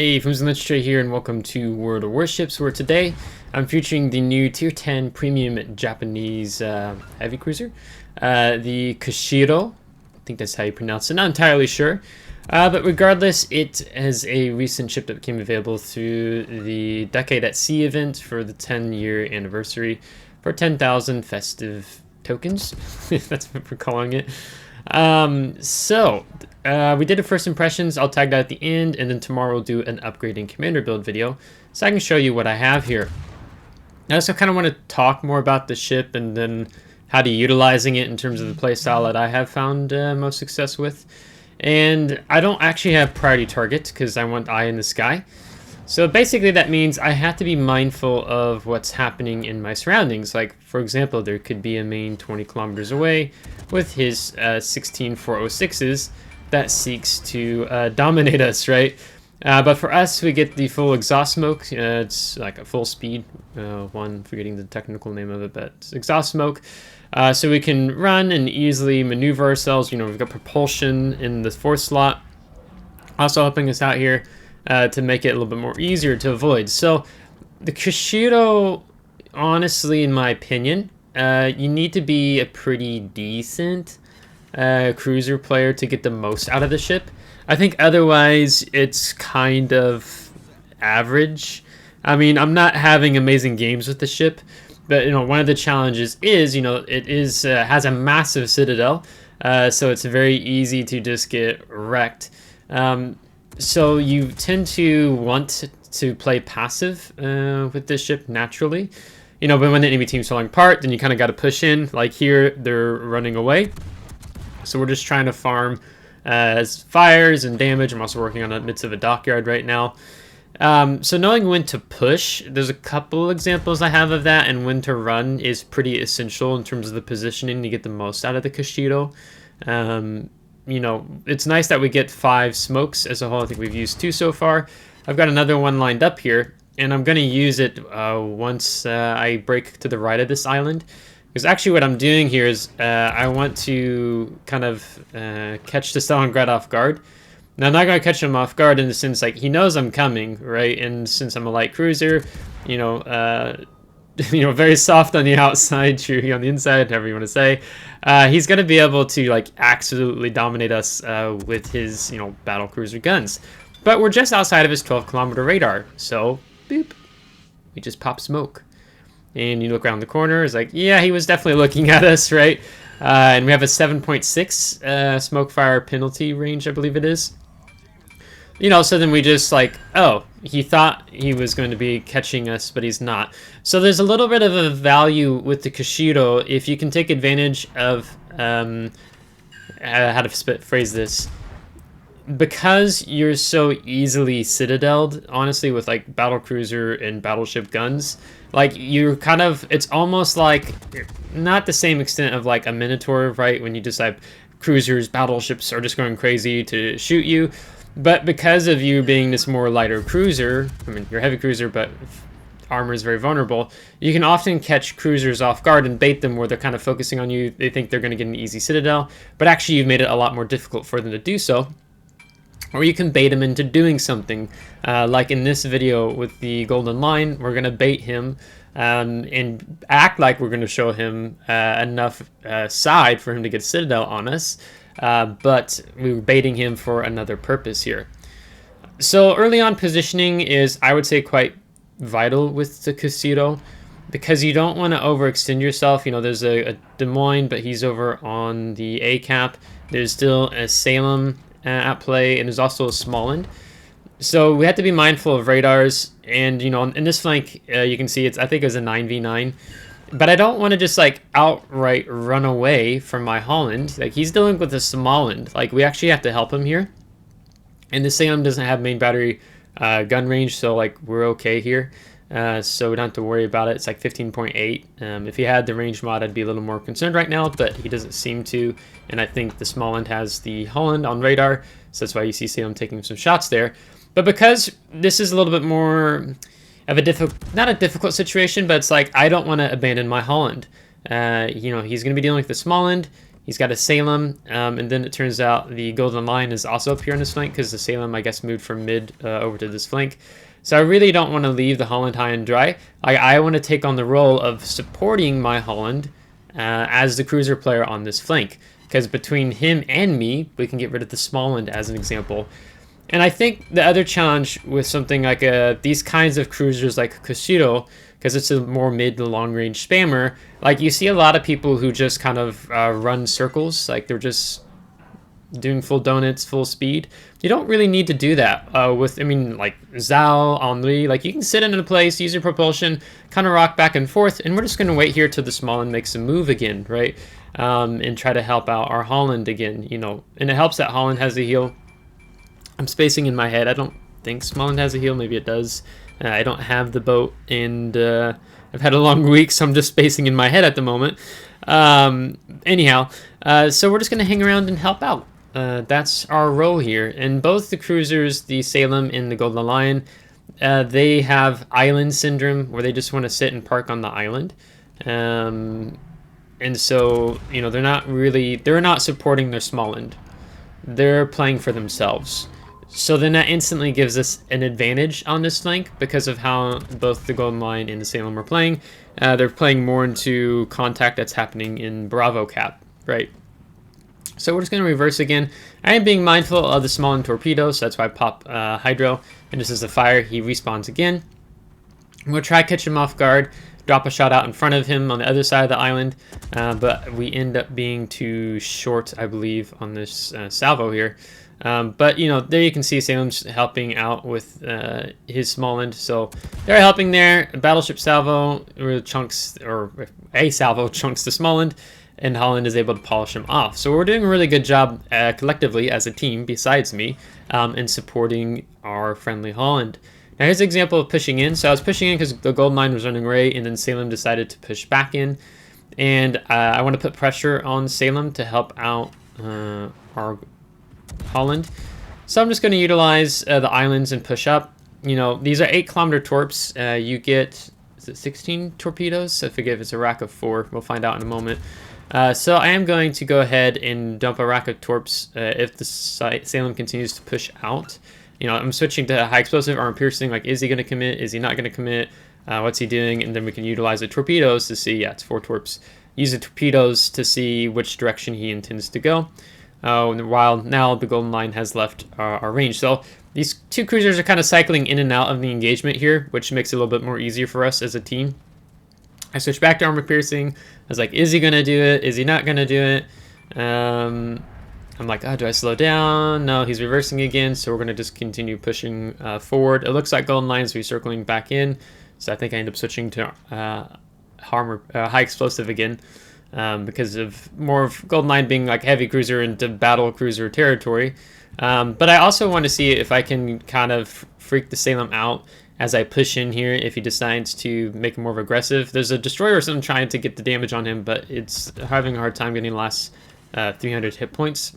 Hey, FlimsyLunchTray here, and welcome to World of Warships, where today I'm featuring the new Tier 10 premium Japanese heavy cruiser, the Kushiro. I think that's how you pronounce it, not entirely sure. But regardless, it is a recent ship that became available through the Decade at Sea event for the 10-year anniversary for 10,000 festive tokens. That's what we're calling it. We did a first impressions. I'll tag that at the end, and then tomorrow we'll do an upgrading commander build video so I can show you what I have here. I also kind of want to talk more about the ship and then how to utilizing it in terms of the playstyle that I have found most success with. And I don't actually have priority target because I want eye in the sky. So basically that means I have to be mindful of what's happening in my surroundings. Like, for example, there could be a main 20 kilometers away with his 16 406s that seeks to dominate us, right? But for us, we get the full exhaust smoke. It's like a full speed one, forgetting the technical name of it, but it's exhaust smoke. So we can run and easily maneuver ourselves. You know, we've got propulsion in the fourth slot, also helping us out here to make it a little bit more easier to avoid. So the Kushiro, honestly, in my opinion, you need to be a pretty decent cruiser player to get the most out of the ship. I think otherwise it's kind of average. I mean, I'm not having amazing games with the ship, but you know, one of the challenges is, you know, it is has a massive citadel, so it's very easy to just get wrecked. So you tend to want to play passive with this ship naturally. You know, but when the enemy team's falling apart, then you kind of got to push in. Like here, they're running away. So we're just trying to farm fires and damage. I'm also working on the midst of a dockyard right now. So knowing when to push, there's a couple examples I have of that, and when to run is pretty essential in terms of the positioning to get the most out of the Kushiro. You know, it's nice that we get 5 smokes as a whole. I think we've used 2 so far. I've got another one lined up here, and I'm going to use it once I break to the right of this island. Because actually what I'm doing here is I want to kind of catch the Stalingrad off guard. Now, I'm not going to catch him off guard in the sense, like, he knows I'm coming, right? And since I'm a light cruiser, you know, very soft on the outside, cheery on the inside, however you want to say, he's going to be able to, like, absolutely dominate us with his, you know, battle cruiser guns. But we're just outside of his 12-kilometer radar, so, boop, we just pop smoke. And you look around the corner, it's like, yeah, he was definitely looking at us, right? And we have a 7.6 smoke fire penalty range, I believe it is. You know, so then we just like, oh, he thought he was going to be catching us, but he's not. So there's a little bit of a value with the Kushiro if you can take advantage of, how to phrase this, because you're so easily citadeled, honestly, with like battlecruiser and battleship guns, like you're kind of, it's almost like not the same extent of like a Minotaur, right? When you just have cruisers, battleships are just going crazy to shoot you. But because of you being this more lighter cruiser, I mean, you're a heavy cruiser, but armor is very vulnerable, you can often catch cruisers off guard and bait them where they're kind of focusing on you. They think they're going to get an easy citadel, but actually you've made it a lot more difficult for them to do so. Or you can bait him into doing something. Like in this video with the Golden Lion, we're going to bait him and act like we're going to show him enough side for him to get Citadel on us. But we were baiting him for another purpose here. So early on positioning is, I would say, quite vital with the Kushiro, because you don't want to overextend yourself. You know, there's a Des Moines, but he's over on the A cap. There's still a Salem at play, and there's also a Smalland. So we have to be mindful of radars, and you know, in this flank you can see I think it was a 9v9, but I don't want to just like outright run away from my Holland. Like, he's dealing with a Smalland. Like, we actually have to help him here, and the Salem doesn't have main battery gun range, so like we're okay here. So we don't have to worry about it. It's like 15.8. If he had the range mod, I'd be a little more concerned right now, but he doesn't seem to. And I think the Smalland has the Holland on radar, so that's why you see Salem taking some shots there. But because this is a little bit more of a not a difficult situation, but it's like I don't want to abandon my Holland. You know, he's going to be dealing with the Smalland. He's got a Salem, and then it turns out the Golden Lion is also up here on this flank because the Salem, I guess, moved from mid over to this flank. So I really don't want to leave the Holland high and dry. I want to take on the role of supporting my Holland as the cruiser player on this flank, because between him and me, we can get rid of the Smallland as an example. And I think the other challenge with something like these kinds of cruisers like Kushiro, because it's a more mid to long range spammer, like you see a lot of people who just kind of run circles, like they're just doing full donuts, full speed. You don't really need to do that with, I mean, like Zhao, Henri, like you can sit in a place, use your propulsion, kind of rock back and forth, and we're just going to wait here till the Smallland makes a move again, right? And try to help out our Holland again, you know, and it helps that Holland has a heal. I'm spacing in my head. I don't think Smallland has a heal. Maybe it does. I don't have the boat, and I've had a long week, so I'm just spacing in my head at the moment. Anyhow, so we're just going to hang around and help out. That's our role here. And both the cruisers, the Salem and the Golden Lion, they have island syndrome, where they just want to sit and park on the island. And so, you know, they're not supporting their Smallland. They're playing for themselves. So then that instantly gives us an advantage on this flank because of how both the Golden Lion and the Salem are playing. They're playing more into contact that's happening in Bravo Cap, right? So we're just going to reverse again. I am being mindful of the Smallland torpedo, so that's why I pop Hydro. And this is the fire. He respawns again. We'll try to catch him off guard, drop a shot out in front of him on the other side of the island, but we end up being too short, I believe, on this salvo here. But, you know, there you can see Salem's helping out with his Smallland. So they're helping there. Battleship salvo chunks, or a salvo chunks the Smallland, and Holland is able to polish him off. So we're doing a really good job collectively as a team, besides me, in supporting our friendly Holland. Now here's an example of pushing in. So I was pushing in because the Golden Lion was running away, and then Salem decided to push back in. And I want to put pressure on Salem to help out our Holland. So I'm just going to utilize the islands and push up. You know, these are 8-kilometer torps. You get, is it 16 torpedoes? I forget if it's a rack of 4. We'll find out in a moment. So I am going to go ahead and dump a rack of torps if the Salem continues to push out. You know, I'm switching to high explosive, armor piercing. Like, is he going to commit? Is he not going to commit? What's he doing? And then we can utilize the torpedoes to see, yeah, it's 4 torps. Use the torpedoes to see which direction he intends to go. While now the Golden Lion has left our range. So these two cruisers are kind of cycling in and out of the engagement here, which makes it a little bit more easier for us as a team. I switched back to armor piercing. I was like, is he going to do it? Is he not going to do it? I'm like, oh, do I slow down? No, he's reversing again, so we're going to just continue pushing forward. It looks like Golden Lion's recircling back in, so I think I end up switching to high explosive again. Because of more of Golden Lion being like heavy cruiser into battle cruiser territory. But I also want to see if I can kind of freak the Salem out as I push in here if he decides to make him more aggressive. There's a destroyer or something trying to get the damage on him, but it's having a hard time getting the last 300 hit points.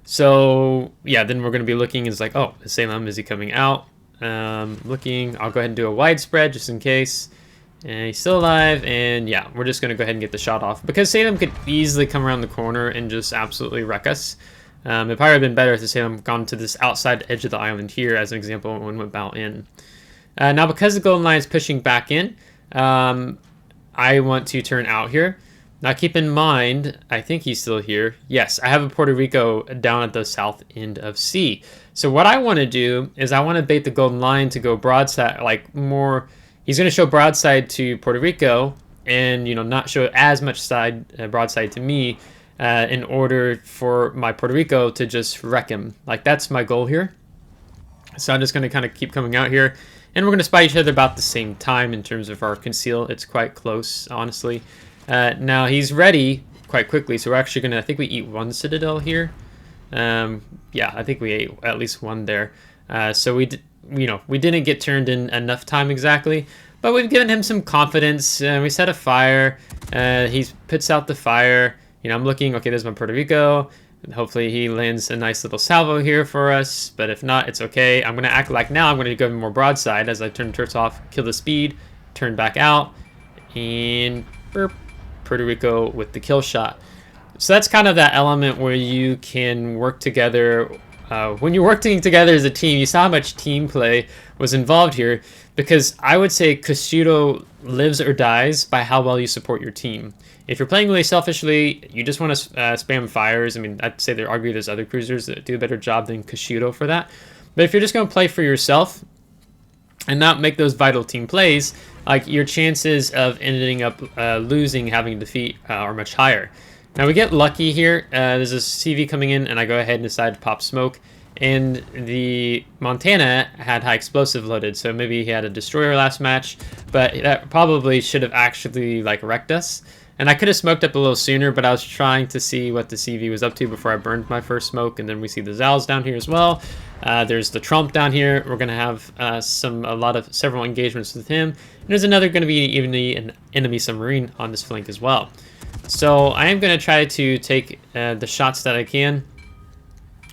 So yeah, then we're going to be looking, it's like, oh, the Salem, is he coming out? Looking, I'll go ahead and do a widespread just in case. And he's still alive, and yeah, we're just going to go ahead and get the shot off. Because Salem could easily come around the corner and just absolutely wreck us. It probably would have been better if the Salem gone to this outside edge of the island here, as an example, and went about in. Now, because the Golden Lion is pushing back in, I want to turn out here. Now, keep in mind, I think he's still here. Yes, I have a Puerto Rico down at the south end of sea. So what I want to do is I want to bait the Golden Lion to go broadside, like more... He's going to show broadside to Puerto Rico and, you know, not show as much broadside to me in order for my Puerto Rico to just wreck him. Like, that's my goal here. So I'm just going to kind of keep coming out here. And we're going to spy each other about the same time in terms of our conceal. It's quite close, honestly. Now, he's ready quite quickly. So we're actually going to, I think we eat 1 Citadel here. Yeah, I think we ate at least 1 there. So we didn't get turned in enough time exactly, but we've given him some confidence. We set a fire. He puts out the fire. You know, I'm looking, okay, there's my Puerto Rico. Hopefully he lands a nice little salvo here for us, but if not, it's okay. I'm going to act like now I'm going to go more broadside as I turn the turrets off, kill the speed, turn back out, and burp, Puerto Rico with the kill shot. So that's kind of that element where you can work together. When you're working together as a team, you saw how much team play was involved here, because I would say Kushiro lives or dies by how well you support your team. If you're playing really selfishly, you just want to spam fires. I mean, I'd say there arguably there's other cruisers that do a better job than Kushiro for that. But if you're just going to play for yourself and not make those vital team plays, like, your chances of ending up losing, having defeat, are much higher. Now we get lucky here. There's a CV coming in, and I go ahead and decide to pop smoke. And the Montana had high explosive loaded, so maybe he had a destroyer last match, but that probably should have actually like wrecked us. And I could have smoked up a little sooner, but I was trying to see what the CV was up to before I burned my first smoke. And then we see the Zals down here as well. There's the Trump down here. We're gonna have several engagements with him. And there's another gonna be even an enemy submarine on this flank as well. So I am going to try to take the shots that I can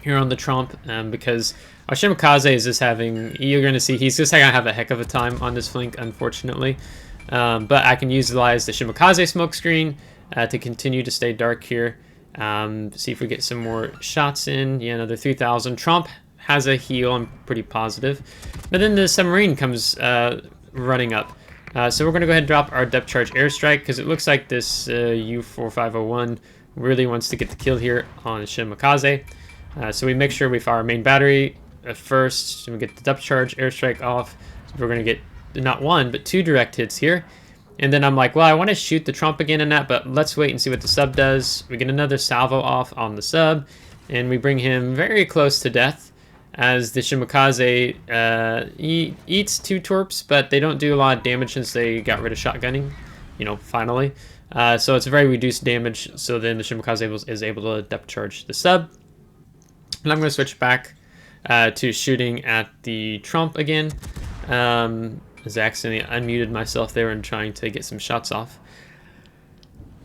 here on the Trump, because our Shimakaze is just having, you're going to see, he's just going to have a heck of a time on this flank, unfortunately. But I can utilize the Shimakaze smoke screen to continue to stay dark here. See if we get some more shots in. Yeah, another 3,000. Trump has a heal, I'm pretty positive. But then the submarine comes running up. So we're going to go ahead and drop our depth charge airstrike, because it looks like this U4501 really wants to get the kill here on Shimakaze. So we make sure we fire our main battery first, and we get the depth charge airstrike off. So we're going to get not one, but 2 direct hits here. And then I'm like, well, I want to shoot the Trump again in that, but let's wait and see what the sub does. We get another salvo off on the sub, and we bring him very close to death, as the Shimakaze eats 2 torps, but they don't do a lot of damage since they got rid of shotgunning, you know, finally. So it's a very reduced damage, so then the Shimakaze is able to depth charge the sub. And I'm going to switch back to shooting at the Trump again, as I accidentally unmuted myself there and trying to get some shots off.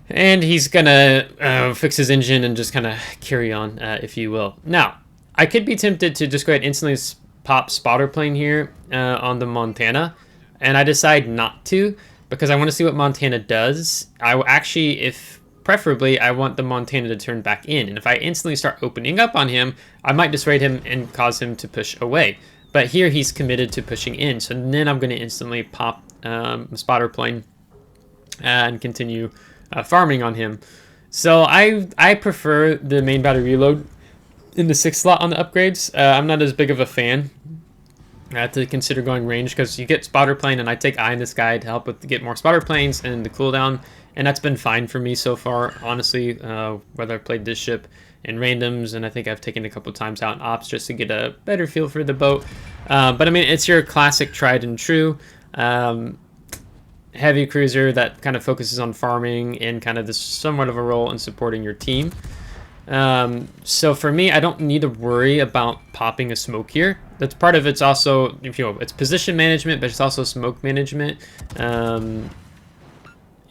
And he's going to fix his engine and just kind of carry on, if you will. Now, I could be tempted to just go ahead and instantly pop spotter plane here on the Montana, and I decide not to, because I want to see what Montana does. I will actually, if preferably, I want the Montana to turn back in, and if I instantly start opening up on him, I might dissuade him and cause him to push away. But here he's committed to pushing in, so then I'm going to instantly pop spotter plane and continue farming on him. So I prefer the main battery reload in the 6th slot on the upgrades. I'm not as big of a fan. I have to consider going range, because you get spotter plane, and I take eye in the sky to help with get more spotter planes and the cooldown, and that's been fine for me so far, honestly. Whether I've played this ship in randoms, and I think I've taken a couple times out in ops just to get a better feel for the boat. But I mean, it's your classic tried and true heavy cruiser that kind of focuses on farming and kind of this somewhat of a role in supporting your team. So for me, I don't need to worry about popping a smoke here. That's part of it's also, if you know, it's position management, but it's also smoke management.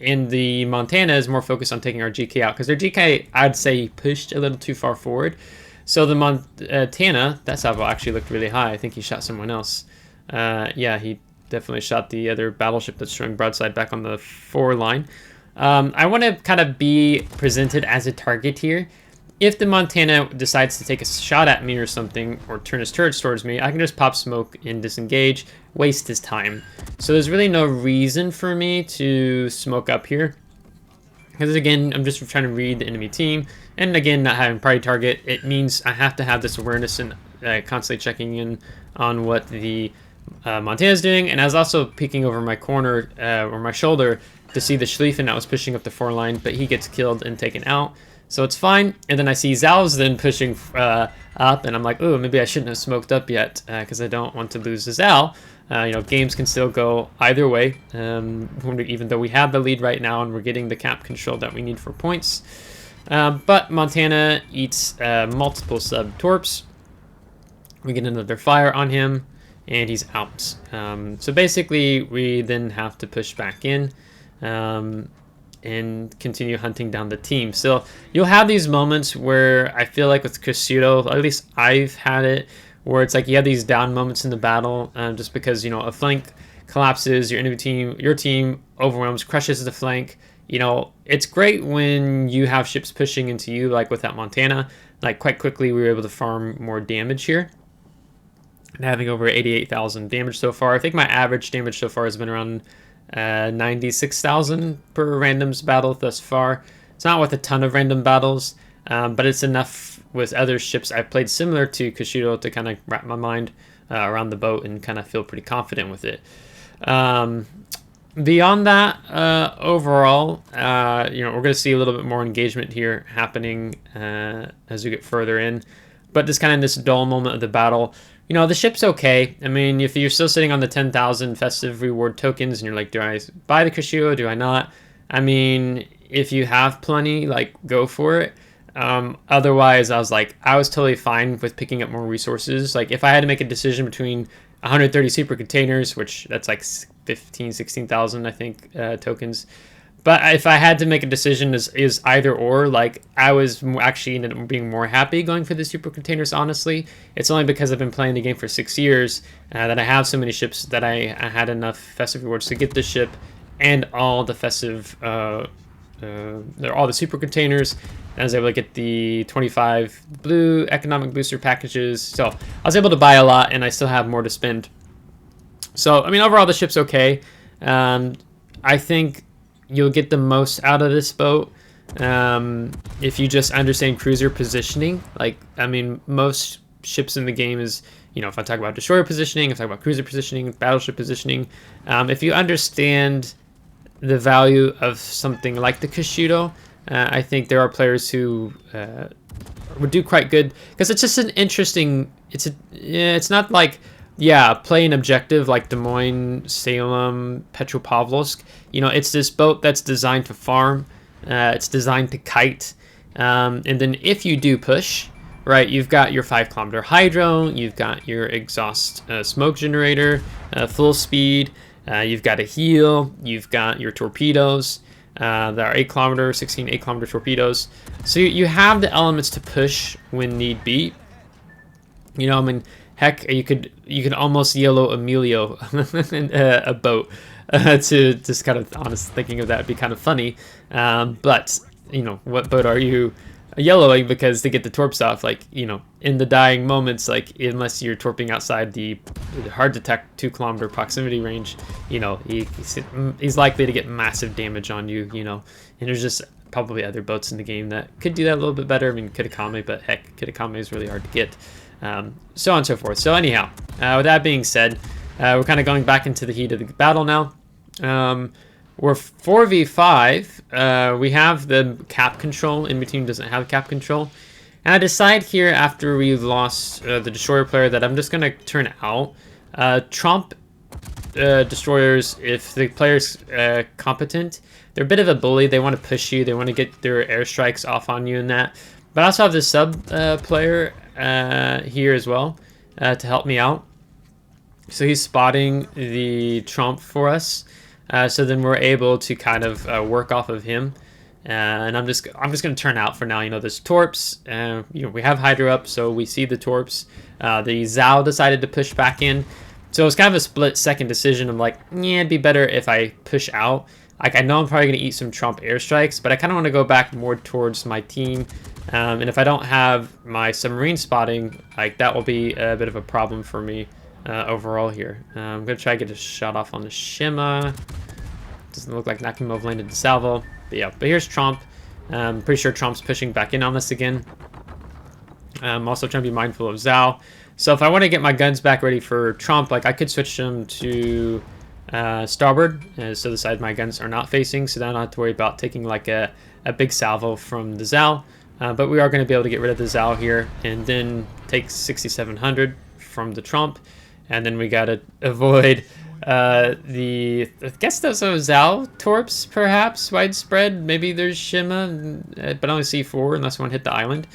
And the Montana is more focused on taking our GK out, because their GK, I'd say, pushed a little too far forward. So the Montana, that salvo actually looked really high. I think he shot someone else. Yeah, he definitely shot the other battleship that's showing broadside back on the 4 line. I want to kind of be presented as a target here. If the Montana decides to take a shot at me or something, or turn his turrets towards me, I can just pop smoke and disengage, waste his time. So there's really no reason for me to smoke up here, because again, I'm just trying to read the enemy team, and again, not having priority target, it means I have to have this awareness and constantly checking in on what the Montana is doing. And I was also peeking over my corner or my shoulder to see the Schlieffen that was pushing up the 4 line, but he gets killed and taken out. So it's fine. And then I see Zal's then pushing up, and I'm like, oh, maybe I shouldn't have smoked up yet, because I don't want to lose to Zal. You know, games can still go either way, even though we have the lead right now and we're getting the cap control that we need for points. But Montana eats multiple sub torps. We get another fire on him, and he's out. So basically, we then have to push back in. And continue hunting down the team. So you'll have these moments where I feel like with Kushiro, at least I've had it, where it's like you have these down moments in the battle, just because, you know, a flank collapses, your enemy team, your team overwhelms, crushes the flank, you know, it's great when you have ships pushing into you, like with that Montana. Like quite quickly, we were able to farm more damage here. And having over 88,000 damage so far. I think my average damage so far has been around 96,000 per randoms battle thus far. It's not with a ton of random battles, but it's enough with other ships I've played similar to Kushiro to kind of wrap my mind around the boat and kind of feel pretty confident with it. Beyond that, overall, you know, we're going to see a little bit more engagement here happening as we get further in. But this kind of this dull moment of the battle, you know, the ship's okay. I mean, if you're still sitting on the 10,000 festive reward tokens and you're like, do I buy the Kushiro? Do I not? I mean, if you have plenty, like, go for it. Otherwise, I was totally fine with picking up more resources. Like, if I had to make a decision between 130 super containers, which that's like 16,000, I think, tokens. But if I had to make a decision is either or, like, I was actually ended up being more happy going for the super containers, honestly. It's only because I've been playing the game for 6 years that I have so many ships that I had enough festive rewards to get the ship and all the festive, all the super containers. I was able to get the 25 blue economic booster packages. So I was able to buy a lot, and I still have more to spend. So, I mean, overall, the ship's okay. I think you'll get the most out of this boat if you just understand cruiser positioning. Like, I mean, most ships in the game is, you know, if I talk about destroyer positioning, if I talk about cruiser positioning, battleship positioning, if you understand the value of something like the Kushiro, I think there are players who would do quite good, because it's just an interesting, it's not like, yeah, play an objective like Des Moines, Salem, Petropavlovsk. You know, it's this boat that's designed to farm. It's designed to kite. And then if you do push, right, you've got your 5-kilometer hydro, you've got your exhaust smoke generator, full speed, you've got a heal, you've got your torpedoes. There are 8-kilometer, 16 8-kilometer torpedoes. So you have the elements to push when need be. You know, I mean, heck, you could almost yellow Emilio a boat to just kind of honest thinking of that would be kind of funny. But you know, what boat are you yellowing? Because to get the torps off, like, you know, in the dying moments, like, unless you're torping outside the hard detect 2-kilometer proximity range, you know, he's likely to get massive damage on you. You know, and there's just probably other boats in the game that could do that a little bit better. I mean, Kitakami, but heck, Kitakami is really hard to get. So on and so forth. So anyhow, with that being said, we're kind of going back into the heat of the battle now. We're 4v5. We have the cap control. In between doesn't have cap control. And I decide here after we lost the destroyer player that I'm just going to turn out. Trump destroyers, if the player's competent, they're a bit of a bully. They want to push you. They want to get their airstrikes off on you and that. But I also have this sub player here as well to help me out. So he's spotting the Trump for us. So then we're able to kind of work off of him. And I'm just going to turn out for now. You know, there's torps. You know, we have Hydra up, so we see the torps. The Zhao decided to push back in. So it's kind of a split-second decision. I'm like, yeah, it'd be better if I push out. Like, I know I'm probably going to eat some Trump airstrikes, but I kind of want to go back more towards my team. And if I don't have my submarine spotting, like, that will be a bit of a problem for me overall here. I'm going to try to get a shot off on the Shima. Doesn't look like Nakamov landed the salvo. But yeah, but here's Trump. I'm pretty sure Trump's pushing back in on us again. I'm also trying to be mindful of Zhao. So if I want to get my guns back ready for Trump, like, I could switch them to starboard, so the side my guns are not facing, so then I don't have to worry about taking like a big salvo from the Zhao. But we are going to be able to get rid of the Zhao here and then take 6,700 from the Trump. And then we got to avoid I guess those are Zhao torps, perhaps, widespread. Maybe there's Shima, but only C4 unless one hit the island.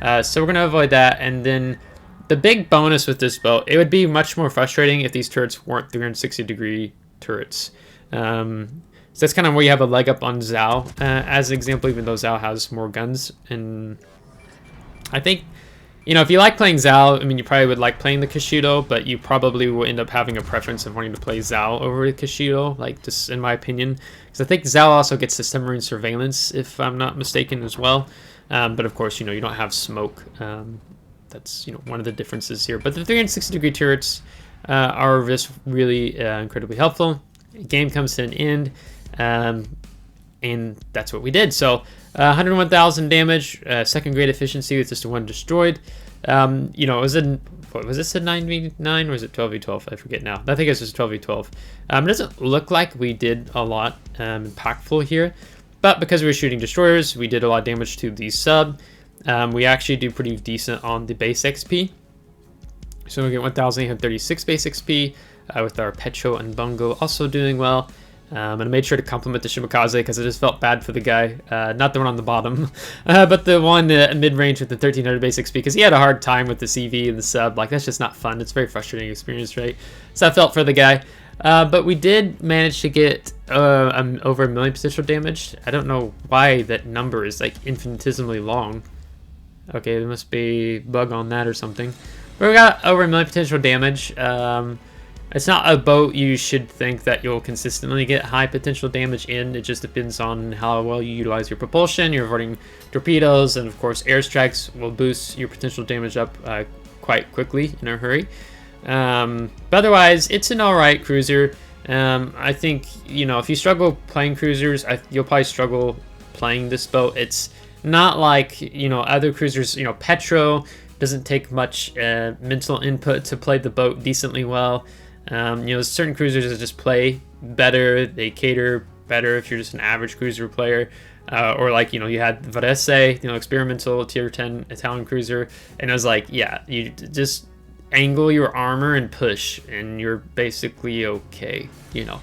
So we're going to avoid that. And then the big bonus with this boat, it would be much more frustrating if these turrets weren't 360-degree turrets. So that's kind of where you have a leg up on Zhao, as an example, even though Zhao has more guns. And I think You know, if you like playing Zal, I mean, you probably would like playing the Kushiro, but you probably will end up having a preference of wanting to play Zal over the Kushiro, like, just in my opinion. Because I think Zal also gets the submarine surveillance, if I'm not mistaken, as well. But of course, you know, you don't have smoke. That's, you know, one of the differences here. But the 360-degree turrets are just really incredibly helpful. Game comes to an end, and that's what we did. So 101,000 damage, second grade efficiency with just one destroyed. You know, it was a, what was this, a 9v9 or was it 12v12? I forget now. I think it's just 12v12. It doesn't look like we did a lot impactful here, but because we were shooting destroyers, we did a lot of damage to the sub. We actually do pretty decent on the base XP. So we get 1,836 base XP with our Petro and Bungo also doing well. And I made sure to compliment the Shimakaze because I just felt bad for the guy. Not the one on the bottom, but the one mid-range with the 1,300 base XP, because he had a hard time with the CV and the sub. Like, that's just not fun. It's a very frustrating experience, right? So I felt for the guy. But we did manage to get over 1 million potential damage. I don't know why that number is like infinitesimally long. Okay, there must be a bug on that or something. But we got over 1 million potential damage. It's not a boat you should think that you'll consistently get high potential damage in. It just depends on how well you utilize your propulsion. You're avoiding torpedoes, and of course airstrikes will boost your potential damage up quite quickly in a hurry. But otherwise, it's an alright cruiser. I think, you know, if you struggle playing cruisers, you'll probably struggle playing this boat. It's not like, you know, other cruisers. You know, Petro doesn't take much mental input to play the boat decently well. You know, certain cruisers that just play better, they cater better if you're just an average cruiser player. Or like, you know, you had Varese, you know, experimental tier 10 Italian cruiser, and I was like, yeah, you just angle your armor and push, and you're basically okay, you know.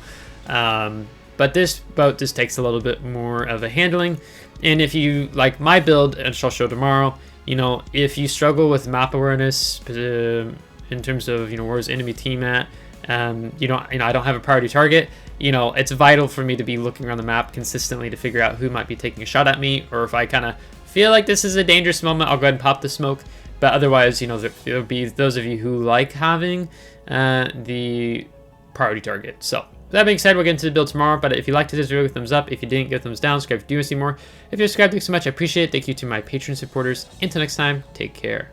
But this boat just takes a little bit more of a handling, and if you like my build, which I'll show tomorrow, you know, if you struggle with map awareness in terms of, you know, where's the enemy team at, you know, I don't have a priority target. You know, it's vital for me to be looking around the map consistently to figure out who might be taking a shot at me, or if I kind of feel like this is a dangerous moment, I'll go ahead and pop the smoke. But otherwise, you know, there'll be those of you who like having the priority target. So that being said, we'll get into the build tomorrow. But if you liked this video, give a thumbs up. If you didn't, give a thumbs down. Subscribe if you do want to see more. If you're subscribed, thanks so much. I appreciate it. Thank you to my Patreon supporters. Until next time, take care.